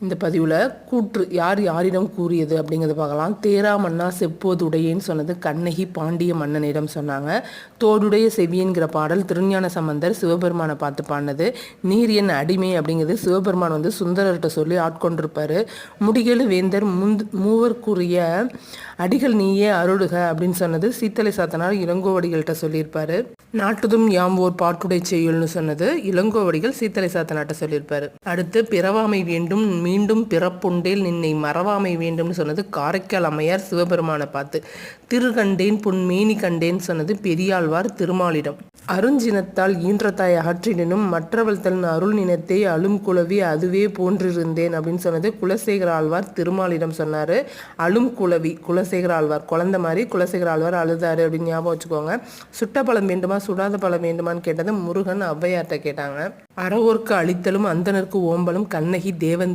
இந்த பதிவில் கூற்று யார் யாரிடம் கூறியது அப்படிங்கிறத பார்க்கலாம். தேரா மன்னா செப்போதுடையேன்னு சொன்னது கண்ணகி பாண்டிய மன்னனிடம் சொன்னாங்க. தோடுடைய செவியன்கிற பாடல் திருஞான சம்பந்தர் சிவபெருமானை பார்த்து பாடினது. நீர் என் அடிமை அப்படிங்கிறது சிவபெருமான் சுந்தரர்கிட்ட சொல்லி ஆட்கொண்டிருப்பார். முடிகெழு வேந்தர் மூவர்க்குரிய அடிகள் நீயே அருளுக அப்படின்னு சொன்னது சீத்தலை சாத்தனார் இளங்கோவடிகள்கிட்ட சொல்லியிருப்பாரு. நாட்டுதும் யாம் ஓர் பாட்டுடை செய்யுள்னு சொன்னது இளங்கோவடிகள் சீத்தலை சாத்தனார்ட்ட சொல்லியிருப்பாரு. அடுத்து பிறவாமை வேண்டும் மீண்டும் பிறப்புண்டேல் நின்னை மறவாமை வேண்டும்னு சொன்னது காரைக்கால் அம்மையார் சிவபெருமானை பார்த்து. திருகண்டேன் பொன்மேனி கண்டேன் சொன்னது பெரியாழ்வார் திருமாலிடம். அருஞ்சினத்தால் ஈன்றத்தாய் அகற்றினும் மற்றவள் தன் அருள் நினத்தை அழும் குலவி அதுவே போன்றிருந்தேன் அப்படின்னு சொன்னது குலசேகர ஆழ்வார் திருமாலிடம் சொன்னார். அழும் குலவி குலசேகர ஆழ்வார் குழந்தை மாதிரி குலசேகர ஆழ்வார் அழுதாரு அப்படின்னு ஞாபகம் வச்சுக்கோங்க. சுட்ட பழம் வேண்டுமா சுடாத பழம் வேண்டுமான்னு கேட்டது முருகன் ஔவையார்ட்ட கேட்டாங்க. அறவோர்க்கு அழித்தலும் அந்தனருக்கு ஓம்பலும் கண்ணகி தேவந்தி